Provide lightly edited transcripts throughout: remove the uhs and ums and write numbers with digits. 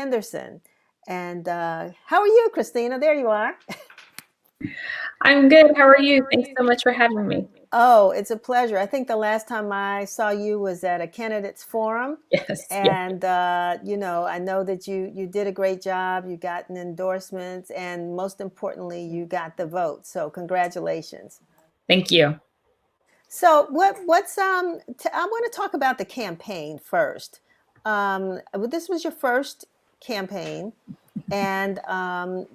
Henderson. And how are you, Christina? There you are. I'm good. How are you? Thanks so much for having me. Oh, it's a pleasure. I think the last time I saw you was at a candidates forum. Yes, yes. And, I know that you did a great job. You got an endorsement, and most importantly, you got the vote. So congratulations. Thank you. So I want to talk about the campaign first. This was your first campaign, and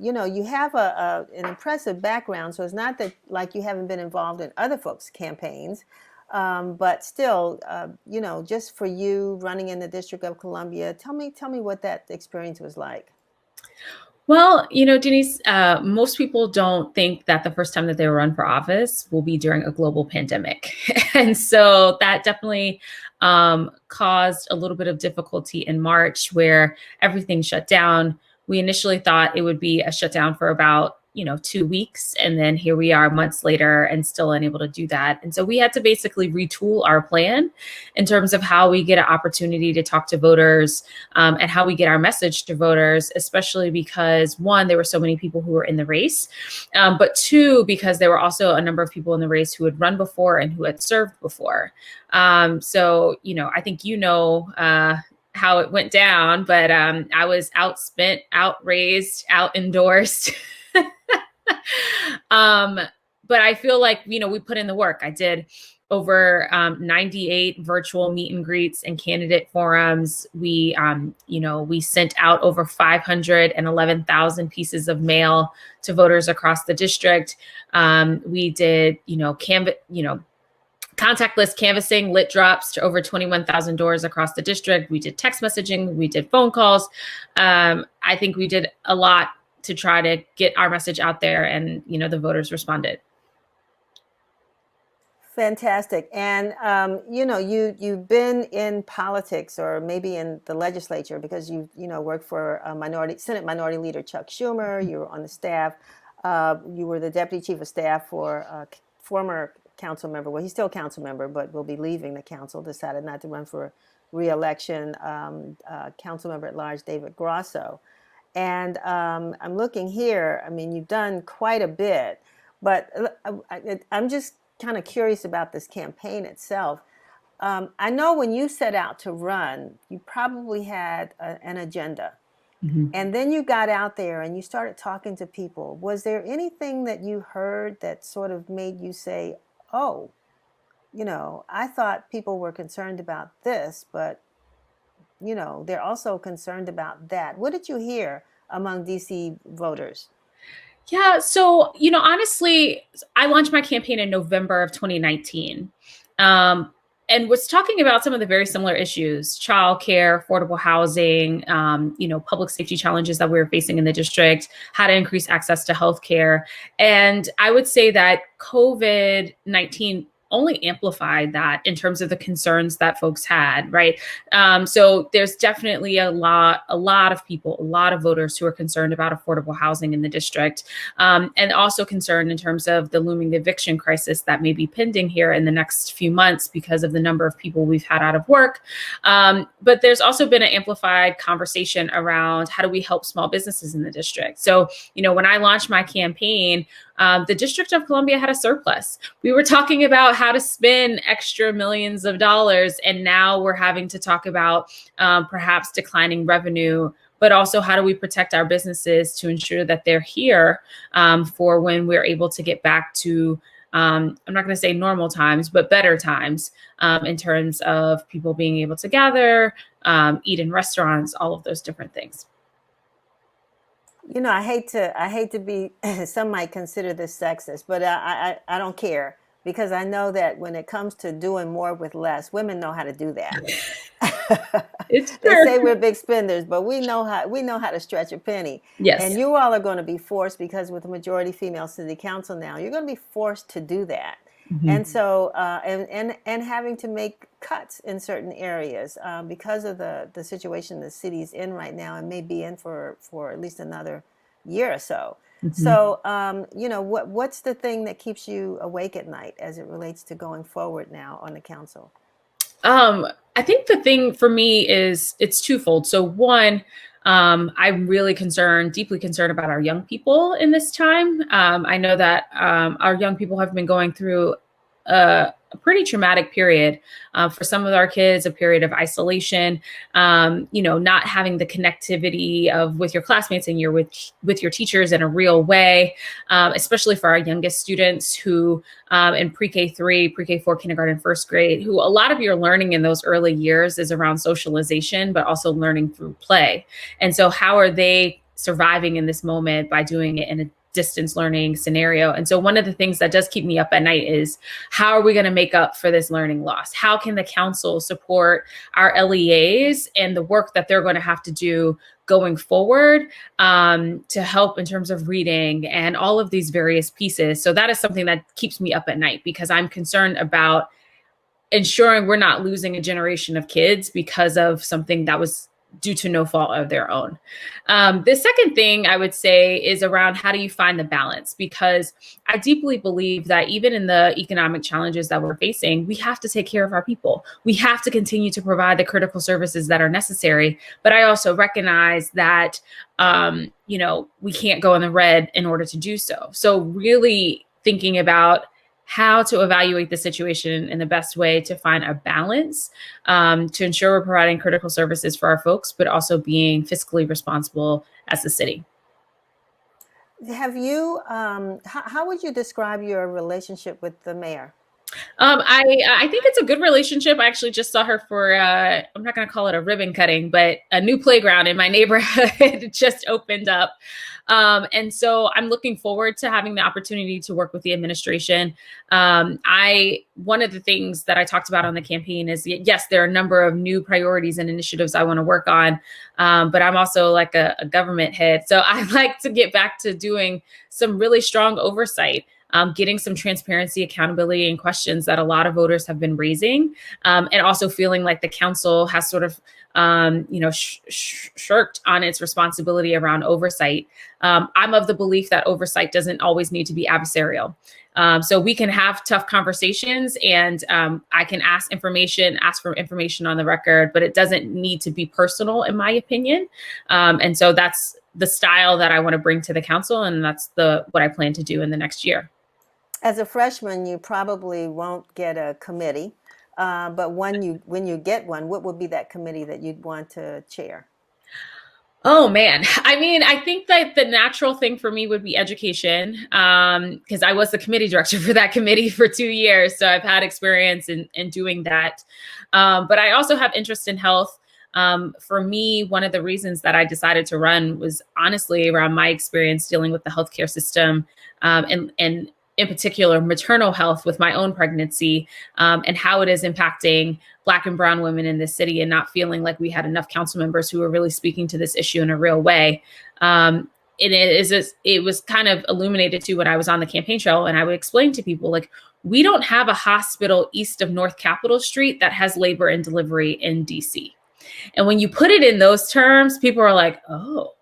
you have an impressive background. So it's not that like you haven't been involved in other folks' campaigns, but still, just for you running in the District of Columbia, tell me what that experience was like. Well, Denise, most people don't think that the first time that they run for office will be during a global pandemic. And so that definitely caused a little bit of difficulty in March where everything shut down. We initially thought it would be a shutdown for about 2 weeks. And then here we are months later and still unable to do that. And so we had to basically retool our plan in terms of how we get an opportunity to talk to voters and how we get our message to voters, especially because one, there were so many people who were in the race, but two, because there were also a number of people in the race who had run before and who had served before. I think how it went down, but I was outspent, outraised, out endorsed. But I feel like, we put in the work. I did over 98 virtual meet and greets and candidate forums. We sent out over 511,000 pieces of mail to voters across the district. We did, contactless canvassing, lit drops to over 21,000 doors across the district. We did text messaging. We did phone calls. I think we did a lot to try to get our message out there, and the voters responded. Fantastic. And you've been in politics or maybe in the legislature because you worked for Senate Minority Leader Chuck Schumer. You were on the staff. You were the deputy chief of staff for a former council member. Well, he's still a council member, but will be leaving the council. Decided not to run for re-election. Council member at large David Grosso. And I'm looking here. I mean, you've done quite a bit, but I'm just kind of curious about this campaign itself. I know when you set out to run, you probably had an agenda. Mm-hmm. And then you got out there and you started talking to people. Was there anything that you heard that sort of made you say, oh, I thought people were concerned about this, but they're also concerned about that. What did you hear among DC voters? Yeah, so, honestly, I launched my campaign in November of 2019 and was talking about some of the very similar issues: childcare, affordable housing, public safety challenges that we were facing in the district, how to increase access to healthcare. And I would say that COVID-19 only amplified that in terms of the concerns that folks had, right? So there's definitely a lot of people, a lot of voters who are concerned about affordable housing in the district, and also concerned in terms of the looming eviction crisis that may be pending here in the next few months because of the number of people we've had out of work. But there's also been an amplified conversation around how do we help small businesses in the district. So, when I launched my campaign, the District of Columbia had a surplus. We were talking about how to spend extra millions of dollars, and now we're having to talk about perhaps declining revenue, but also how do we protect our businesses to ensure that they're here for when we're able to get back to, I'm not going to say normal times, but better times in terms of people being able to gather, eat in restaurants, all of those different things. I hate to be, some might consider this sexist, but I don't care, because I know that when it comes to doing more with less, women know how to do that. It's They true. say we're big spenders, but we know how to stretch a penny. Yes. And you all are going to be forced, because with the majority female city council now, you're going to be forced to do that. Mm-hmm. And so, and having to make cuts in certain areas because of the situation the city's in right now, and may be in for at least another year or so. Mm-hmm. So, what's the thing that keeps you awake at night as it relates to going forward now on the council? I think the thing for me is it's twofold. So one, I'm really concerned, deeply concerned about our young people in this time. I know that our young people have been going through a pretty traumatic period. For some of our kids, a period of isolation, not having the connectivity of with your classmates and you're with your teachers in a real way, especially for our youngest students who in pre-K3, pre-K4, kindergarten, first grade, who a lot of your learning in those early years is around socialization, but also learning through play. And so how are they surviving in this moment by doing it in a distance learning scenario? And so one of the things that does keep me up at night is how are we going to make up for this learning loss? How can the council support our LEAs and the work that they're going to have to do going forward to help in terms of reading and all of these various pieces? So that is something that keeps me up at night because I'm concerned about ensuring we're not losing a generation of kids because of something that was due to no fault of their own. The second thing I would say is around how do you find the balance? Because I deeply believe that even in the economic challenges that we're facing, we have to take care of our people. We have to continue to provide the critical services that are necessary. But I also recognize that, we can't go in the red in order to do so. So really thinking about how to evaluate the situation in the best way to find a balance to ensure we're providing critical services for our folks, but also being fiscally responsible as a city. Have you, how would you describe your relationship with the mayor? I think it's a good relationship. I actually just saw her for, I'm not going to call it a ribbon cutting, but a new playground in my neighborhood just opened up. And so I'm looking forward to having the opportunity to work with the administration. One of the things that I talked about on the campaign is, yes, there are a number of new priorities and initiatives I want to work on. But I'm also like a government head. So I like to get back to doing some really strong oversight. Getting some transparency, accountability, and questions that a lot of voters have been raising, and also feeling like the council has sort of, shirked on its responsibility around oversight. I'm of the belief that oversight doesn't always need to be adversarial. So we can have tough conversations, and I can ask for information on the record, but it doesn't need to be personal, in my opinion. And so that's the style that I want to bring to the council, and that's what I plan to do in the next year. As a freshman, you probably won't get a committee, but when you get one, what would be that committee that you'd want to chair? Oh man. I mean, I think that the natural thing for me would be education, because I was the committee director for that committee for 2 years. So I've had experience in doing that. But I also have interest in health. For me, one of the reasons that I decided to run was honestly around my experience dealing with the healthcare system, and in particular, maternal health with my own pregnancy, and how it is impacting Black and brown women in this city, and not feeling like we had enough council members who were really speaking to this issue in a real way. It was kind of illuminated too when I was on the campaign trail, and I would explain to people, like, we don't have a hospital east of North Capitol Street that has labor and delivery in DC. And when you put it in those terms, people are like, oh,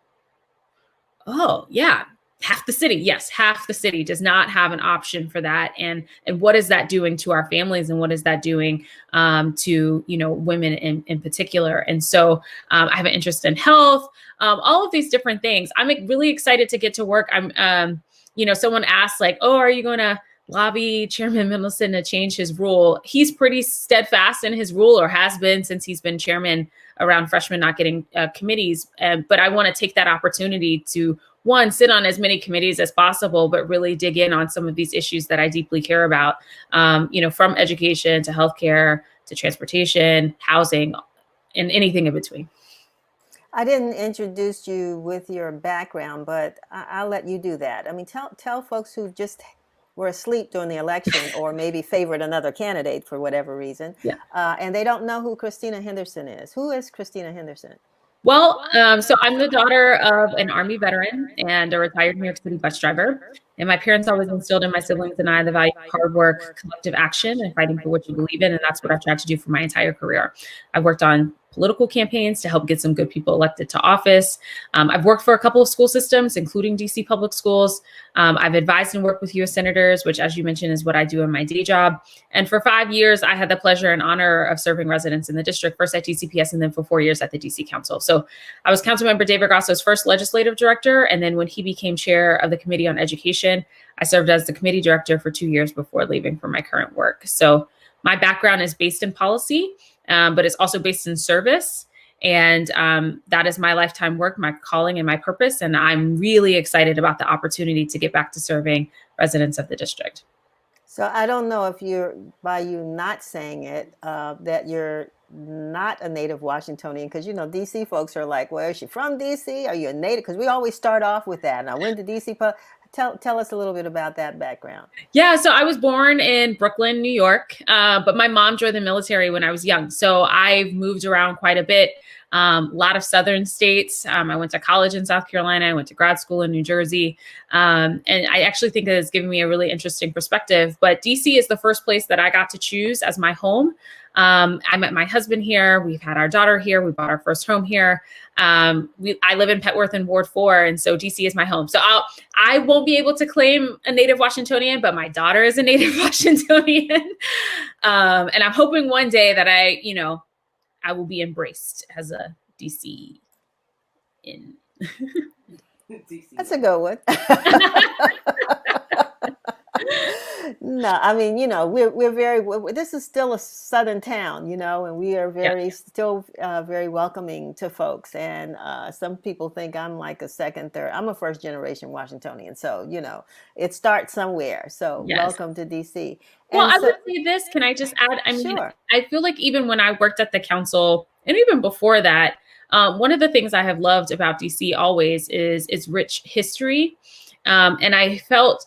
yeah. Half the city, yes, half the city does not have an option for that. And what is that doing to our families, and what is that doing to women in particular? And so I have an interest in health, all of these different things. I'm really excited to get to work. Someone asked, like, oh, are you going to lobby Chairman Mendelson to change his rule? He's pretty steadfast in his rule, or has been since he's been chairman, around freshmen not getting committees. But I want to take that opportunity to, one, sit on as many committees as possible, but really dig in on some of these issues that I deeply care about, from education to healthcare to transportation, housing, and anything in between. I didn't introduce you with your background, but I'll let you do that. I mean, tell folks who just were asleep during the election, or maybe favored another candidate for whatever reason, and they don't know who Christina Henderson is. Who is Christina Henderson? Well, so I'm the daughter of an Army veteran and a retired New York City bus driver. And my parents always instilled in my siblings and I the value of hard work, collective action, and fighting for what you believe in. And that's what I've tried to do for my entire career. I've worked on political campaigns to help get some good people elected to office. I've worked for a couple of school systems, including DC public schools. I've advised and worked with U.S. senators, which, as you mentioned, is what I do in my day job. And for 5 years, I had the pleasure and honor of serving residents in the district, first at DCPS and then for 4 years at the DC Council. So I was Councilmember David Grosso's first legislative director. And then when he became chair of the Committee on Education, I served as the committee director for 2 years before leaving for my current work. So my background is based in policy, but it's also based in service. And that is my lifetime work, my calling and my purpose. And I'm really excited about the opportunity to get back to serving residents of the district. So I don't know if by you not saying it, that you're not a native Washingtonian, because, DC folks are like, well, is she from DC? Are you a native? Because we always start off with that. And I went to DC. Tell us a little bit about that background. Yeah, so I was born in Brooklyn, New York, but my mom joined the military when I was young. So I've moved around quite a bit, a lot of southern states. I went to college in South Carolina. I went to grad school in New Jersey. And I actually think that it's given me a really interesting perspective. But DC is the first place that I got to choose as my home. I met my husband here. We've had our daughter here. We bought our first home here. I live in Petworth in Ward 4, and so DC is my home. So I won't be able to claim a native Washingtonian, but my daughter is a native Washingtonian. And I'm hoping one day that I will be embraced as a DC in. That's a good one. No, I mean, this is still a southern town, and we are still very welcoming to folks. And some people think I'm like a second, third. I'm a first generation Washingtonian. So, it starts somewhere. So welcome to DC. Well, I would say this. Can I just add? I mean, sure. I feel like even when I worked at the council and even before that, one of the things I have loved about DC always is its rich history. And I felt,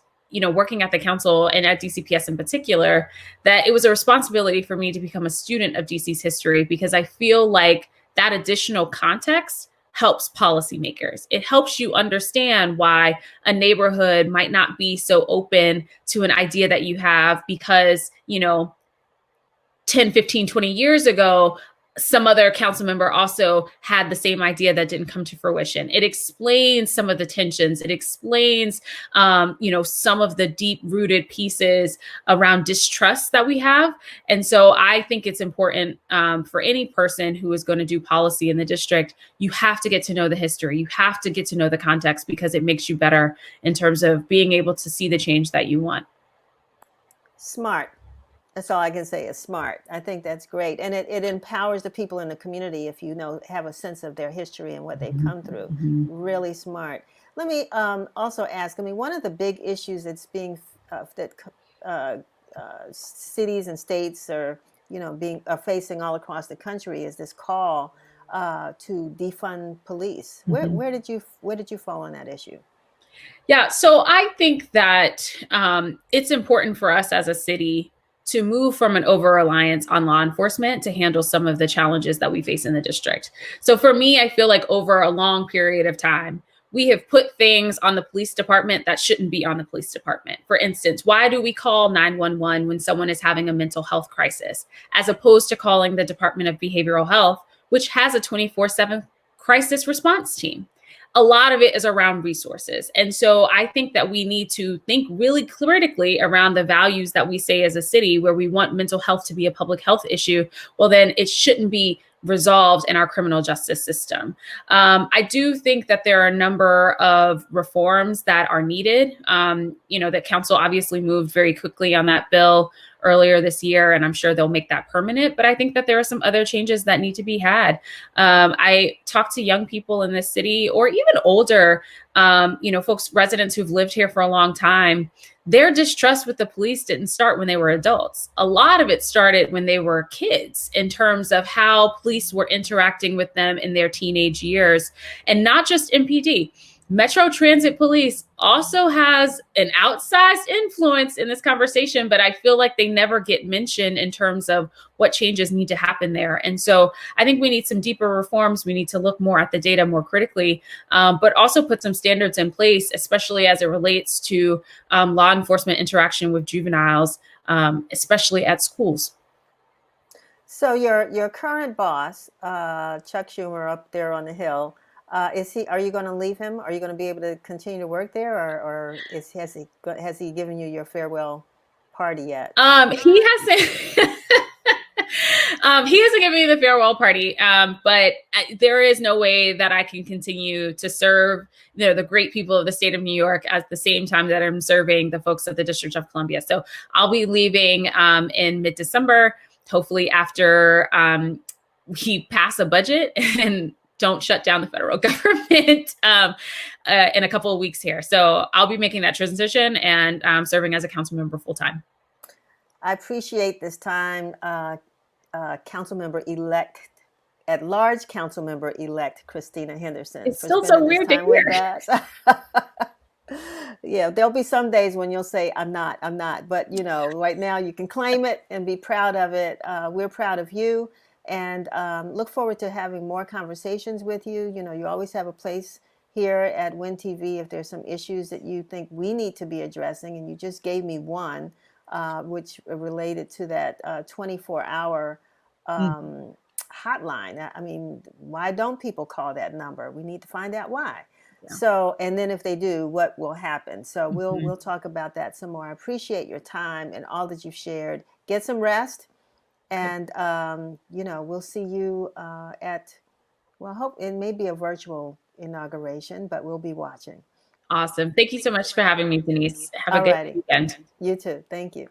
working at the council and at DCPS in particular, that it was a responsibility for me to become a student of DC's history, because I feel like that additional context helps policymakers. It helps you understand why a neighborhood might not be so open to an idea that you have because, 10, 15, 20 years ago, some other council member also had the same idea that didn't come to fruition. It explains some of the tensions. It explains, some of the deep-rooted pieces around distrust that we have. And so I think it's important for any person who is going to do policy in the district, you have to get to know the history. You have to get to know the context, because it makes you better in terms of being able to see the change that you want. Smart. That's all I can say is smart. I think that's great. And it empowers the people in the community if have a sense of their history and what they've come through. Mm-hmm. Really smart. Let me also ask, one of the big issues that's being, that cities and states are facing all across the country is this call to defund police. Mm-hmm. Where did you fall on that issue? Yeah, so I think that it's important for us as a city to move from an over-reliance on law enforcement to handle some of the challenges that we face in the district. So for me, I feel like over a long period of time, we have put things on the police department that shouldn't be on the police department. For instance, why do we call 911 when someone is having a mental health crisis, as opposed to calling the Department of Behavioral Health, which has a 24/7 crisis response team? A lot of it is around resources. And so I think that we need to think really critically around the values that we say as a city, where we want mental health to be a public health issue. Well, then it shouldn't be resolved in our criminal justice system. I do think that there are a number of reforms that are needed. The council obviously moved very quickly on that bill earlier this year, and I'm sure they'll make that permanent. But I think that there are some other changes that need to be had. I talk to young people in this city, or even older, folks, residents who've lived here for a long time. Their distrust with the police didn't start when they were adults. A lot of it started when they were kids, in terms of how police were interacting with them in their teenage years, and not just MPD. Metro Transit Police also has an outsized influence in this conversation, but I feel like they never get mentioned in terms of what changes need to happen there. And so I think we need some deeper reforms. We need to look more at the data more critically, but also put some standards in place, especially as it relates to law enforcement interaction with juveniles, especially at schools. So your current boss, Chuck Schumer, up there on the Hill, is he? Are you going to leave him? Are you going to be able to continue to work there, or has he given you your farewell party yet? He hasn't. He hasn't given me the farewell party, but there is no way that I can continue to serve the great people of the state of New York at the same time that I'm serving the folks of the District of Columbia. So I'll be leaving in mid-December, hopefully after we pass a budget and don't shut down the federal government in a couple of weeks here. So I'll be making that transition and serving as a council member full time. I appreciate this time, council member elect, at large council member elect Christina Henderson, It's for still so spending this weird to time with hear. us. Yeah, there'll be some days when you'll say, I'm not. But, right now you can claim it and be proud of it. We're proud of you, and look forward to having more conversations with you. You always have a place here at Win TV if there's some issues that you think we need to be addressing. And you just gave me one, which related to that 24-hour hotline. I mean, why don't people call that number? We need to find out why. Yeah. So, and then if they do, what will happen? So we'll Mm-hmm. we'll talk about that some more. I appreciate your time and all that you've shared. Get some rest, and we'll see you at, well, hope it may be a virtual inauguration, but we'll be watching. Awesome. Thank you so much for having me, Denise. Have a All good righty. weekend. You too. Thank you.